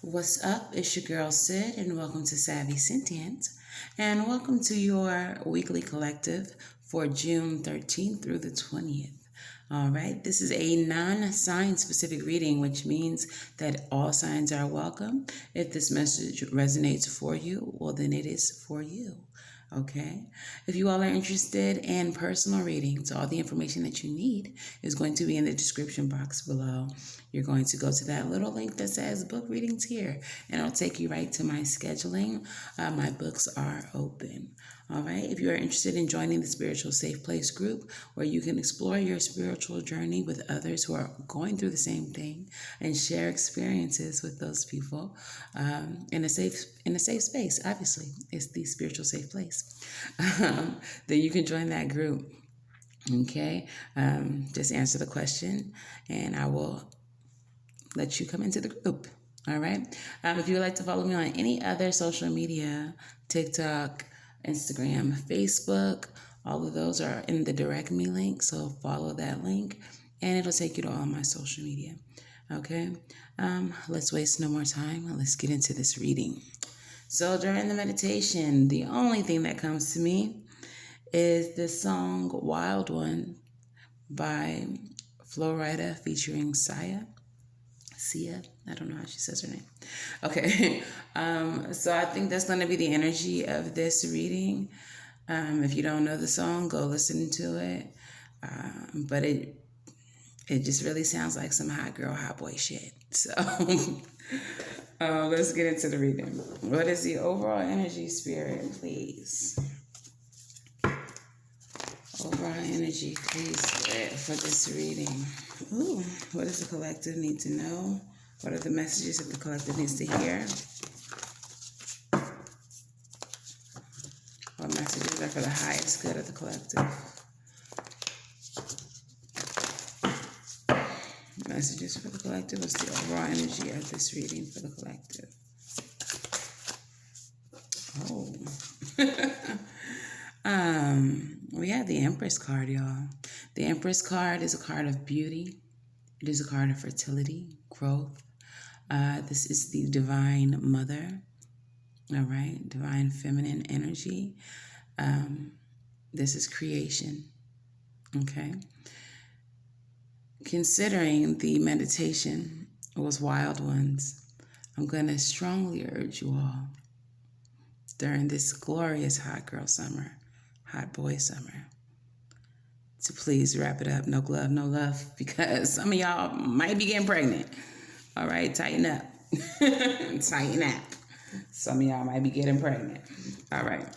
What's up? It's your girl Sid, and welcome to Savy, Sentient, and welcome to your weekly collective for June 13th through the 20th. All right, this is a non-sign specific reading, which means that all signs are welcome. If this message resonates for you, well, then it is for you. Okay. If you all are interested in personal readings, all the information that you need is going to be in the description box below. You're going to go to that little link that says book readings here, and it'll take you right to my scheduling. My books are open. All right. If you are interested in joining the Spiritual Safe Place group, where you can explore your spiritual journey with others who are going through the same thing and share experiences with those people in a safe space. Obviously, it's the Spiritual Safe Place. Then you can join that group. Okay. Just answer the question, and I will let you come into the group. All right. If you would like to follow me on any other social media, TikTok, Instagram, Facebook, all of those are in the direct me link. So follow that link and it'll take you to all my social media. Okay. Let's waste no more time. Let's get into this reading. So during the meditation, the only thing that comes to me is the song Wild One by Flo Rida featuring Sia. I don't know how she says her name. Okay. So I think that's going to be the energy of this reading. If you don't know the song, go listen to it. But it just really sounds like some hot girl, hot boy shit. So let's get into the reading. What is the overall energy, Spirit, please? Overall energy, please, Spirit, for this reading. Ooh, what does the collective need to know? What are the messages that the collective needs to hear? What messages are for the highest good of the collective? Messages for the collective. What's the overall energy of this reading for the collective? We have the Empress card, y'all. The Empress card is a card of beauty. It is a card of fertility, growth. This is the Divine Mother, all right? Divine feminine energy. This is creation, okay? Considering the meditation was Wild Ones, I'm going to strongly urge you all during this glorious hot girl summer, hot boy summer, to please wrap it up. No glove, no love, because some of y'all might be getting pregnant. All right, tighten up. Tighten up. Some of y'all might be getting pregnant. All right.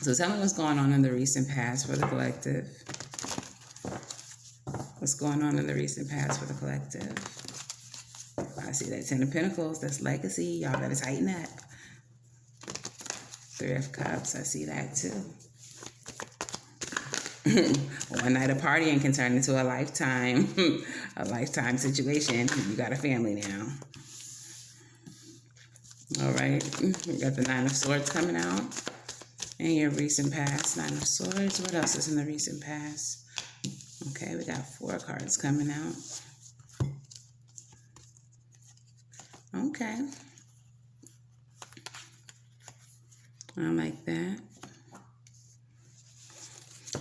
So tell me what's going on in the recent past for the collective. What's going on in the recent past for the collective? I see that Ten of Pentacles. That's legacy. Y'all better tighten up. Three of Cups. I see that too. One night of partying can turn into a lifetime situation. You got a family now. All right. We got the Nine of Swords coming out in your recent past. Nine of Swords. What else is in the recent past? Okay, we got 4 cards coming out. Okay. I like that.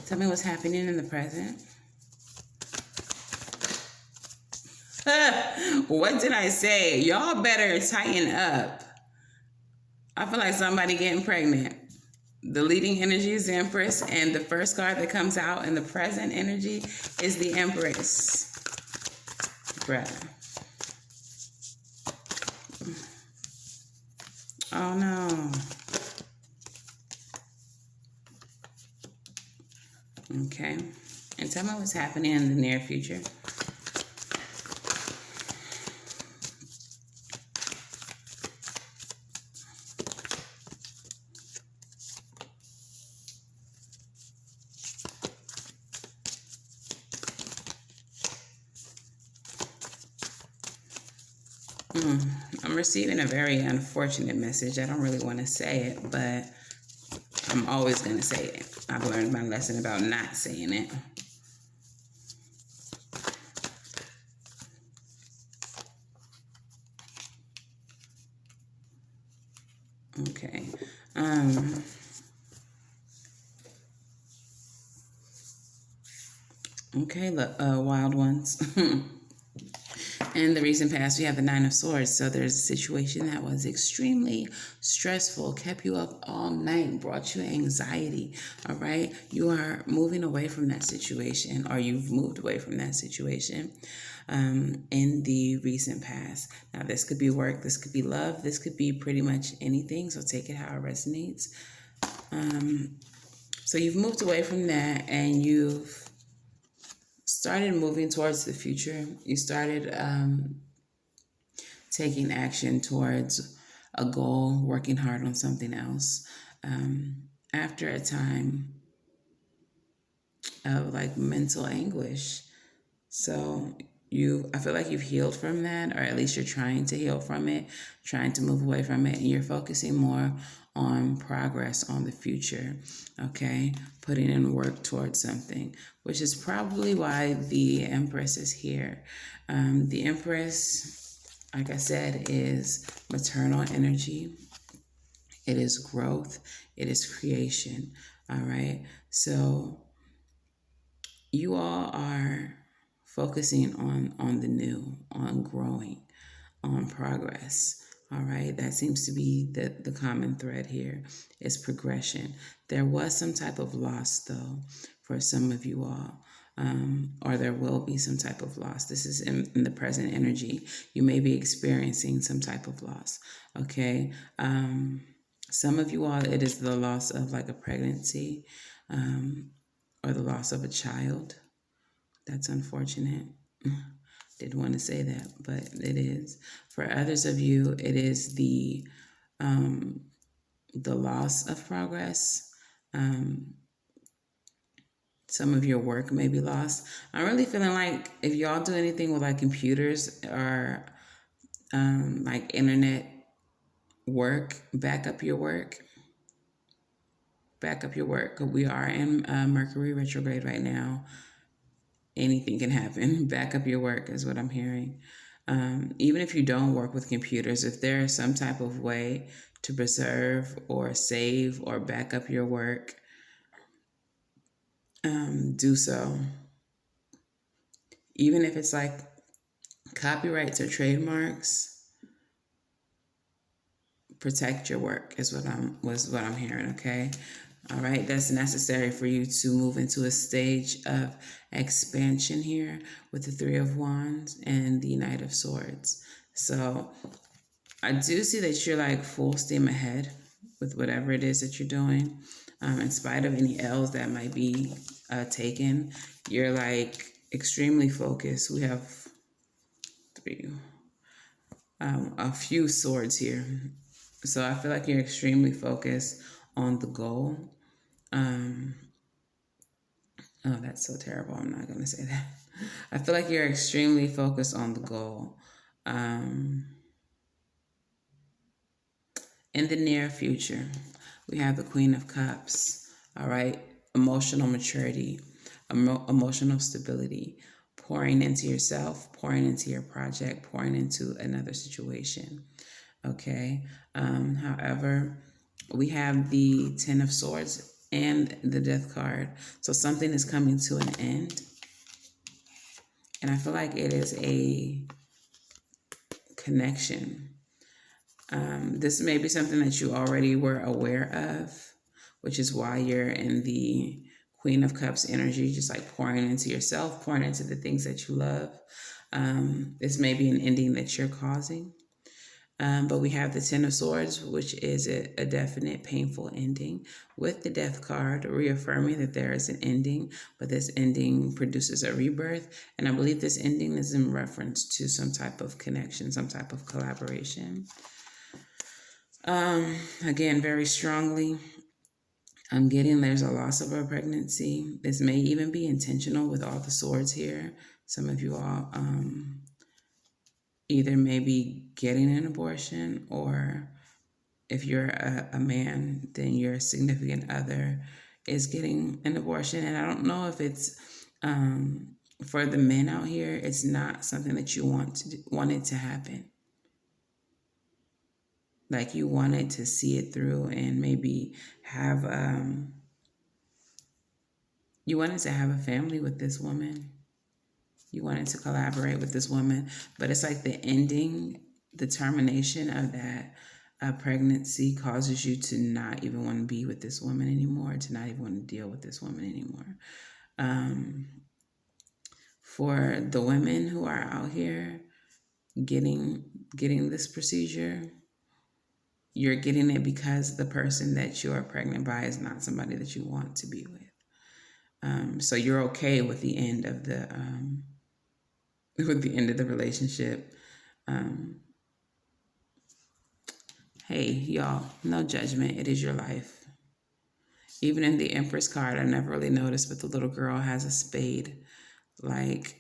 Tell me what's happening in the present. What did I say? Y'all better tighten up. I feel like somebody getting pregnant. The leading energy is the Empress, and the first card that comes out in the present energy is the Empress. Bruh. Oh no. Okay. And tell me what's happening in the near future. I'm receiving a very unfortunate message. I don't really want to say it, but I'm always going to say it. I've learned my lesson about not saying it. Okay. Um, okay, wild ones. In the recent past, we have the Nine of Swords. So there's a situation that was extremely stressful, kept you up all night, brought you anxiety. All right. You are moving away from that situation, or you've moved away from that situation in the recent past. Now, this could be work, this could be love, this could be pretty much anything. So take it how it resonates. So you've moved away from that and you've started moving towards the future. You started taking action towards a goal, working hard on something else. After a time of like mental anguish. So I feel like you've healed from that, or at least you're trying to heal from it, trying to move away from it, and you're focusing more on progress, on the future, okay? Putting in work towards something, which is probably why the Empress is here. The Empress, like I said, is maternal energy. It is growth. It is creation, all right? So you all are focusing on the new, on growing, on progress. All right, that seems to be the common thread here is progression. There was some type of loss though for some of you all. Or there will be some type of loss. This is in the present energy. You may be experiencing some type of loss. Okay. Some of you all, it is the loss of like a pregnancy, or the loss of a child. That's unfortunate. Didn't want to say that, but it is. For others of you, it is the loss of progress. Some of your work may be lost. I'm really feeling like if y'all do anything with like computers or like internet work, back up your work. Back up your work. We are in Mercury retrograde right now. Anything can happen. Back up your work is what I'm hearing. Even if you don't work with computers, if there is some type of way to preserve or save or back up your work, do so. Even if it's like copyrights or trademarks, protect your work is what I'm hearing. Okay. All right, that's necessary for you to move into a stage of expansion here with the Three of Wands and the Knight of Swords. So I do see that you're like full steam ahead with whatever it is that you're doing. In spite of any L's that might be taken, you're like extremely focused. We have a few swords here. So I feel like you're extremely focused on the goal. Oh, that's so terrible. I'm not going to say that. I feel like you're extremely focused on the goal. In the near future, we have the Queen of Cups, all right? Emotional maturity, emotional stability, pouring into yourself, pouring into your project, pouring into another situation, okay? However, we have the Ten of Swords and the Death card. So something is coming to an end. And I feel like it is a connection. This may be something that you already were aware of, which is why you're in the Queen of Cups energy, just like pouring into yourself, pouring into the things that you love. This may be an ending that you're causing. But we have the Ten of Swords, which is a definite painful ending, with the Death card reaffirming that there is an ending, but this ending produces a rebirth. And I believe this ending is in reference to some type of connection, some type of collaboration. Again, very strongly, I'm getting there's a loss of a pregnancy. This may even be intentional with all the swords here. Some of you all either may be getting an abortion, or if you're a man, then your significant other is getting an abortion. And I don't know if it's for the men out here, it's not something that you want it to happen. like you wanted to see it through and maybe have you wanted to have a family with this woman. You wanted to collaborate with this woman, but it's like the ending, the termination of that pregnancy causes you to not even want to be with this woman anymore, to not even want to deal with this woman anymore. For the women who are out here getting this procedure, you're getting it because the person that you are pregnant by is not somebody that you want to be with. So you're okay with the end of the relationship. Hey, y'all, no judgment. It is your life. Even in the Empress card, I never really noticed, but the little girl has a spade, like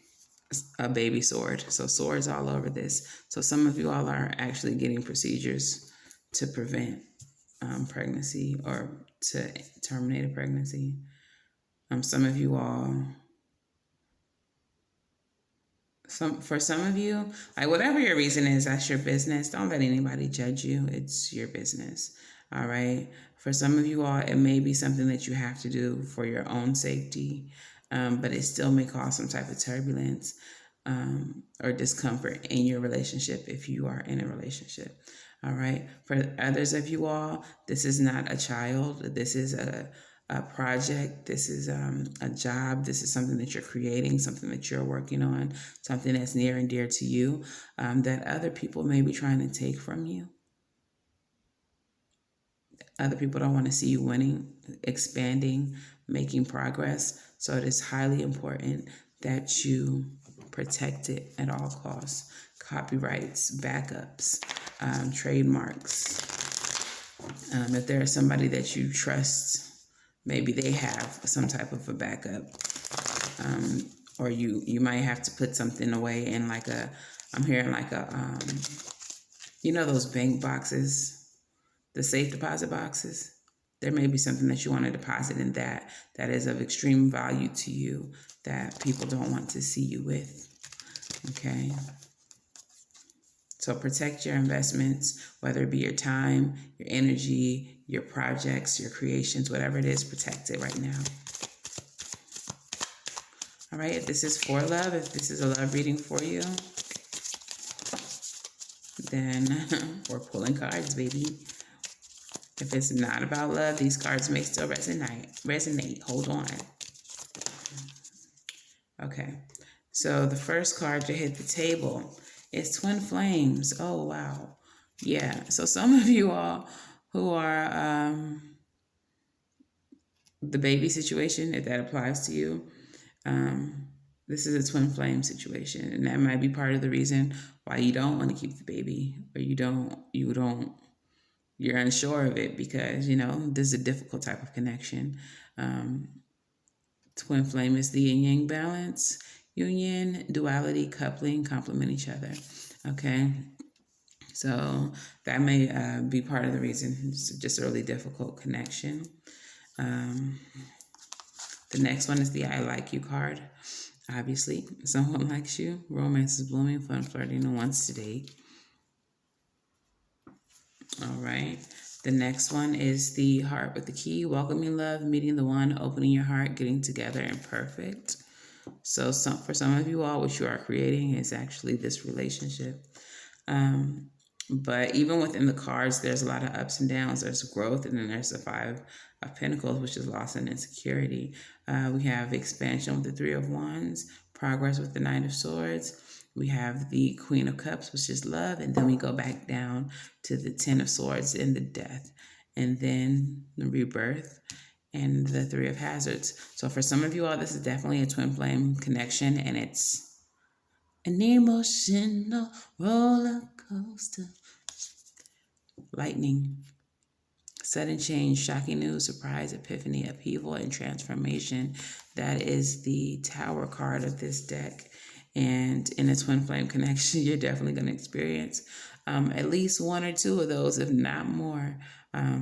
a baby sword. So swords all over this. So some of you all are actually getting procedures to prevent pregnancy or to terminate a pregnancy. Some of you all, for some of you, like whatever your reason is, that's your business. Don't let anybody judge you. It's your business. All right. For some of you all, it may be something that you have to do for your own safety, but it still may cause some type of turbulence or discomfort in your relationship if you are in a relationship. All right. For others of you all, this is not a child. This is a project. This is a job. This is something that you're creating, something that you're working on, something that's near and dear to you that other people may be trying to take from you. Other people don't want to see you winning, expanding, making progress. So it is highly important that you protect it at all costs. Copyrights, backups, trademarks. If there is somebody that you trust, maybe they have some type of a backup. Or you might have to put something away in like I'm hearing like you know those bank boxes, the safe deposit boxes. There may be something that you want to deposit in that is of extreme value to you that people don't want to see you with. Okay. So protect your investments, whether it be your time, your energy, your projects, your creations, whatever it is, protect it right now. All right, if this is for love, if this is a love reading for you, then we're pulling cards, baby. If it's not about love, these cards may still resonate. Hold on. Okay, so the first card to hit the table is Twin Flames. Oh, wow. Yeah, so some of you all who are the baby situation, if that applies to you, this is a twin flame situation, and that might be part of the reason why you don't want to keep the baby, or you're unsure of it because, this is a difficult type of connection. Twin flame is the yin yang balance, union, duality, coupling, complement each other. Okay. So that may be part of the reason. It's just a really difficult connection. The next one is the I like you card. Obviously, someone likes you. Romance is blooming, fun, flirting, and wants to date. All right. The next one is the heart with the key. Welcoming love, meeting the one, opening your heart, getting together, and perfect. So for some of you all, what you are creating is actually this relationship. But even within the cards, there's a lot of ups and downs. There's growth, and then there's the Five of Pentacles, which is loss and insecurity. We have expansion with the Three of Wands, progress with the Knight of Swords. We have the Queen of Cups, which is love, and then we go back down to the Ten of Swords and the death, and then the rebirth and the Three of Hazards. So for some of you all, this is definitely a twin flame connection, and it's an emotional roller coaster. Lightning, sudden change, shocking news, surprise, epiphany, upheaval, and transformation. That is the Tower card of this deck. And in a twin flame connection, you're definitely going to experience at least one or two of those, if not more.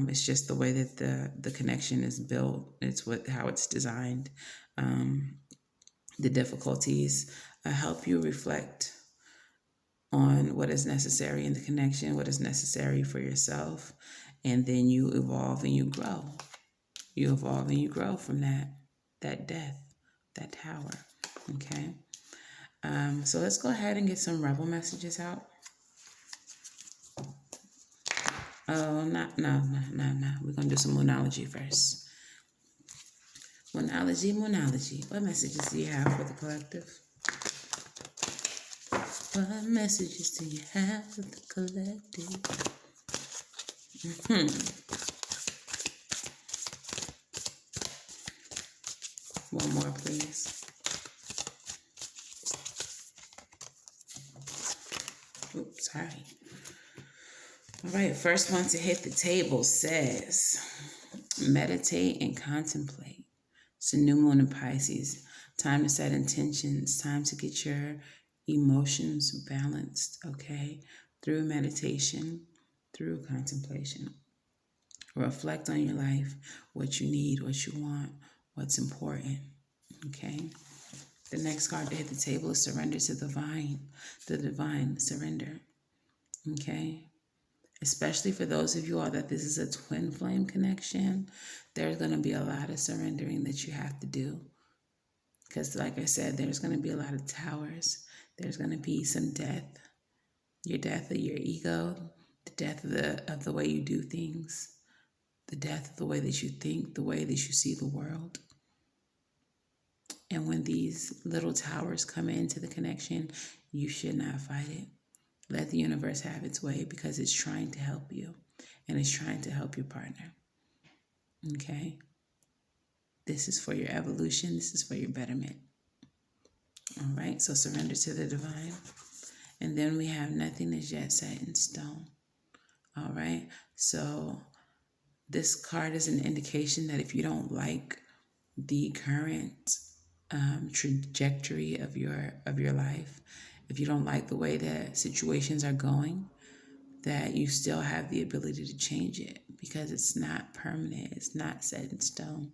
It's just the way that the connection is built. It's how it's designed. The difficulties help you reflect on what is necessary in the connection, what is necessary for yourself, and then you evolve and you grow. You evolve and you grow from that death, that tower. Okay. So let's go ahead and get some rebel messages out. Oh, no. We're gonna do some moonology first. Moonology. What messages do you have for the collective? What messages do you have for the collective? One more, please. Oops, sorry. All right, first one to hit the table says, meditate and contemplate. It's a new moon in Pisces. Time to set intentions. Time to get your emotions balanced, okay? Through meditation, through contemplation. Reflect on your life, what you need, what you want, what's important, okay? The next card to hit the table is surrender to the divine surrender, okay? Especially for those of you all that this is a twin flame connection, there's going to be a lot of surrendering that you have to do. Because like I said, there's going to be a lot of towers. There's going to be some death. Your death of your ego, the death of the way you do things, the death of the way that you think, the way that you see the world. And when these little towers come into the connection, you should not fight it. Let the universe have its way because it's trying to help you and it's trying to help your partner. Okay? This is for your evolution. This is for your betterment. All right? So surrender to the divine. And then we have nothing is yet set in stone. All right? So this card is an indication that if you don't like the current trajectory of your life, if you don't like the way that situations are going, that you still have the ability to change it because it's not permanent. It's not set in stone.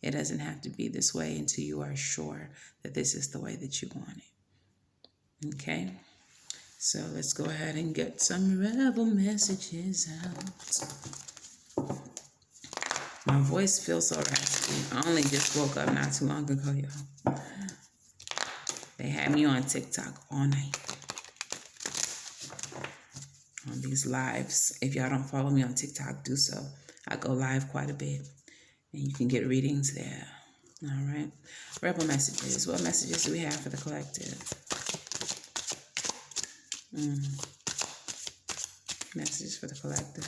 It doesn't have to be this way until you are sure that this is the way that you want it. Okay? So let's go ahead and get some rebel messages out. My voice feels so raspy. I only just woke up not too long ago, y'all. They had me on TikTok all night. On these lives. If y'all don't follow me on TikTok, do so. I go live quite a bit. And you can get readings there. All right. Rebel messages. What messages do we have for the collective? Messages for the collective.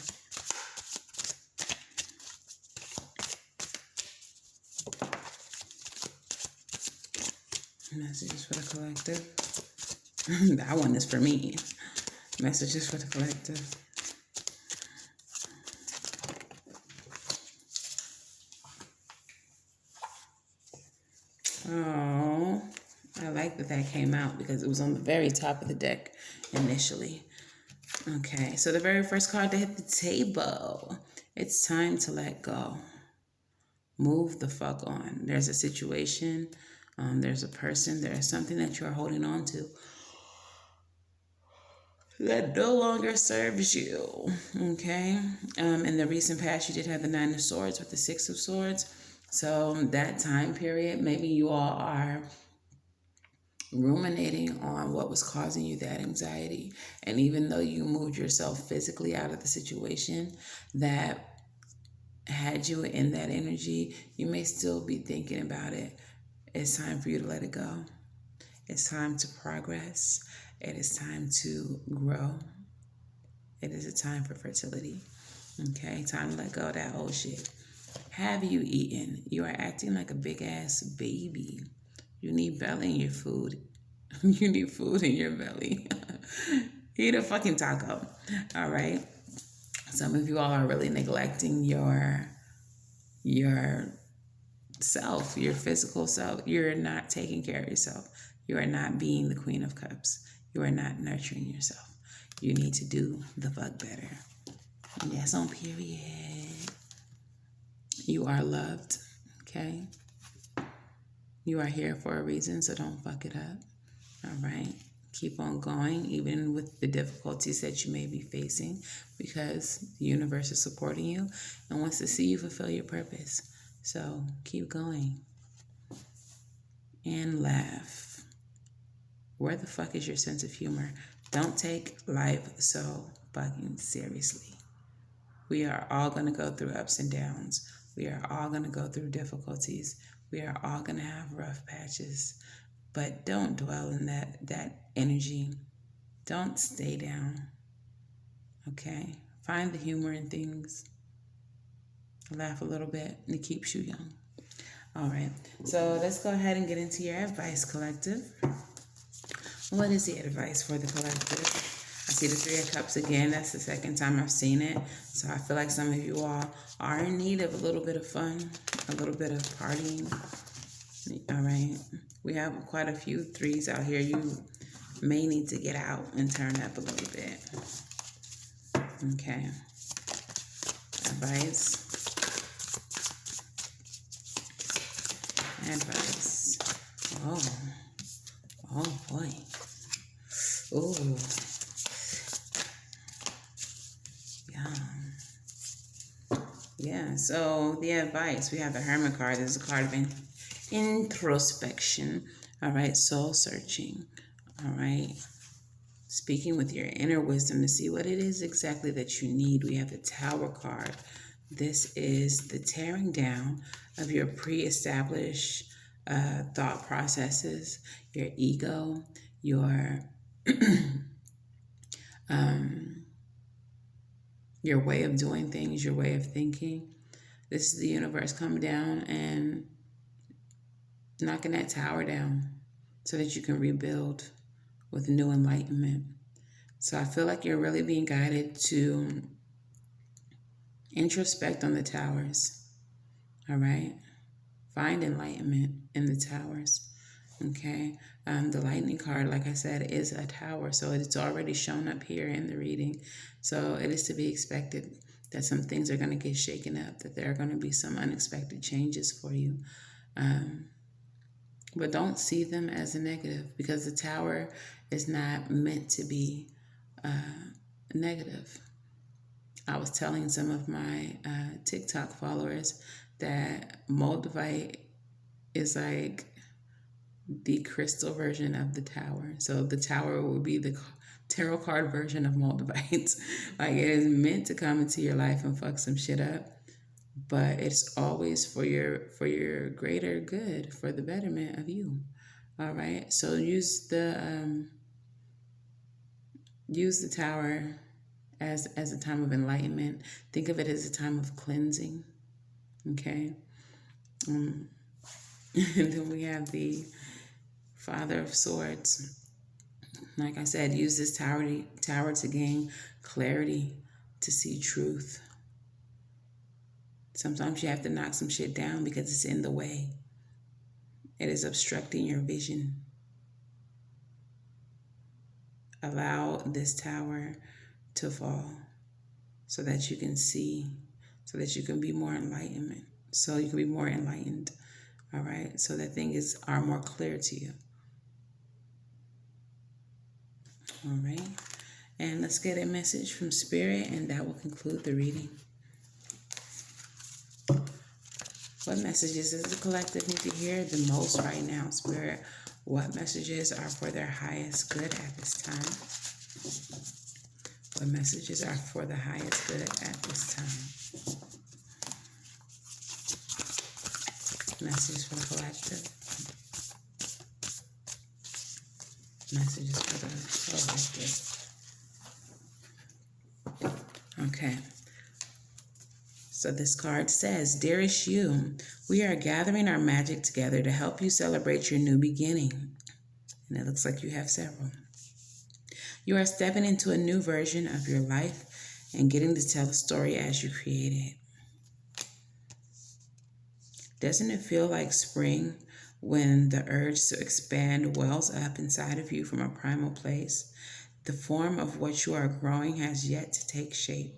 Messages for the collective. That one is for me. Messages for the collective. Oh, I like that came out because it was on the very top of the deck initially. Okay, so the very first card to hit the table. It's time to let go. Move the fuck on. There's a situation, there's a person, there's something that you're holding on to that no longer serves you, okay? In the recent past, you did have the Nine of Swords with the Six of Swords. So that time period, maybe you all are ruminating on what was causing you that anxiety. And even though you moved yourself physically out of the situation that had you in that energy, you may still be thinking about it. It's time for you to let it go. It's time to progress. It is time to grow. It is a time for fertility. Okay, time to let go of that old shit. Have you eaten? You are acting like a big ass baby. You need belly in your food. You need food in your belly. Eat a fucking taco. All right. Some of you all are really neglecting your self, your physical self. You're not taking care of yourself. You are not being the Queen of Cups. You are not nurturing yourself. You need to do the fuck better. And that's on period. You are loved, okay? You are here for a reason, so don't fuck it up, all right? Keep on going, even with the difficulties that you may be facing, because the universe is supporting you and wants to see you fulfill your purpose. So keep going and laugh. Where the fuck is your sense of humor? Don't take life so fucking seriously. We are all going to go through ups and downs. We are all going to go through difficulties. We are all going to have rough patches. But don't dwell in that energy. Don't stay down. Okay? Find the humor in things. Laugh a little bit, and it keeps you young. All right. So let's go ahead and get into your advice, collective. What is the advice for the collective? I see the Three of Cups again. That's the second time I've seen it. So I feel like some of you all are in need of a little bit of fun, a little bit of partying. All right. We have quite a few threes out here. You may need to get out and turn up a little bit. Okay. Advice. Advice. Oh boy. Ooh. Yeah, so the advice, we have the Hermit card. This is a card of introspection. All right, soul searching. All right, speaking with your inner wisdom to see what it is exactly that you need. We have the Tower card. This is the tearing down of your pre-established thought processes, your ego, your way of doing things, your way of thinking. This is the universe coming down and knocking that tower down so that you can rebuild with new enlightenment. So I feel like you're really being guided to introspect on the towers. All right? Find enlightenment in the towers. Okay? The lightning card, like I said, is a tower. So it's already shown up here in the reading. So it is to be expected that some things are going to get shaken up, that there are going to be some unexpected changes for you. But don't see them as a negative, because the tower is not meant to be negative. I was telling some of my TikTok followers that Moldavite is like the crystal version of the tower. So the tower will be the tarot card version of Moldavites. Like, it is meant to come into your life and fuck some shit up, but it's always for your greater good, for the betterment of you. All right. So use the tower as a time of enlightenment. Think of it as a time of cleansing. Okay. And then we have the Father of Swords. Like I said, use this tower to gain clarity, to see truth. Sometimes you have to knock some shit down because it's in the way. It is obstructing your vision. Allow this tower to fall so that you can see, so that you can be more enlightened. So you can be more enlightened. All right? So that things are more clear to you. All right? And let's get a message from Spirit, and that will conclude the reading. What messages does the collective need to hear the most right now, Spirit? What messages are for their highest good at this time? What messages are for the highest good at this time? Messages for the collective. Messages for the collective. Okay. So this card says, Dearest you, we are gathering our magic together to help you celebrate your new beginning. And it looks like you have several. You are stepping into a new version of your life and getting to tell the story as you create it. Doesn't it feel like spring when the urge to expand wells up inside of you from a primal place? The form of what you are growing has yet to take shape,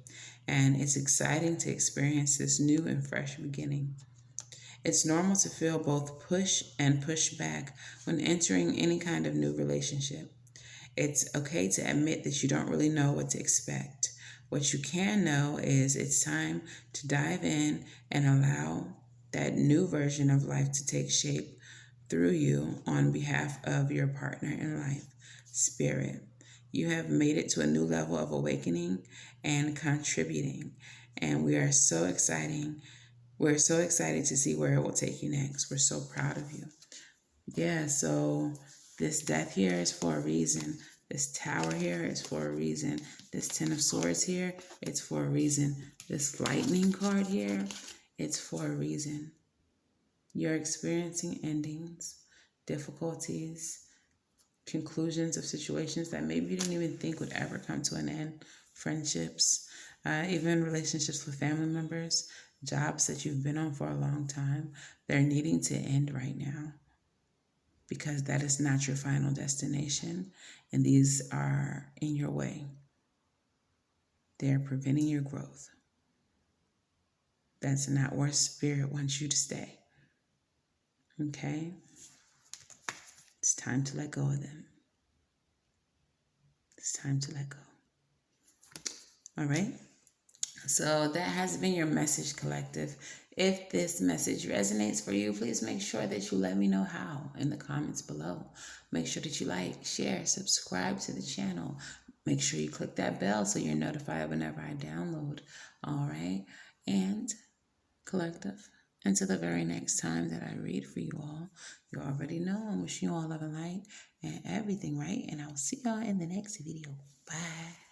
and it's exciting to experience this new and fresh beginning. It's normal to feel both push and push back when entering any kind of new relationship. It's okay to admit that you don't really know what to expect. What you can know is it's time to dive in and allow that new version of life to take shape through you on behalf of your partner in life, spirit. You have made it to a new level of awakening and contributing, and we are so exciting. We're so excited to see where it will take you next. We're so proud of you. Yeah, so this death here is for a reason. This tower here is for a reason. This 10 of swords here, it's for a reason. This lightning card here, it's for a reason. You're experiencing endings, difficulties, conclusions of situations that maybe you didn't even think would ever come to an end. Friendships, even relationships with family members, jobs that you've been on for a long time, they're needing to end right now, because that is not your final destination, and these are in your way. They're preventing your growth. That's not where spirit wants you to stay. Okay? It's time to let go of them. It's time to let go. All right? So that has been your message, collective. If this message resonates for you, please make sure that you let me know how in the comments below. Make sure that you like, share, subscribe to the channel. Make sure you click that bell so you're notified whenever I download. All right? And collective, until the very next time that I read for you all, you already know I'm wishing you all love and light and everything, right? And I'll see y'all in the next video. Bye.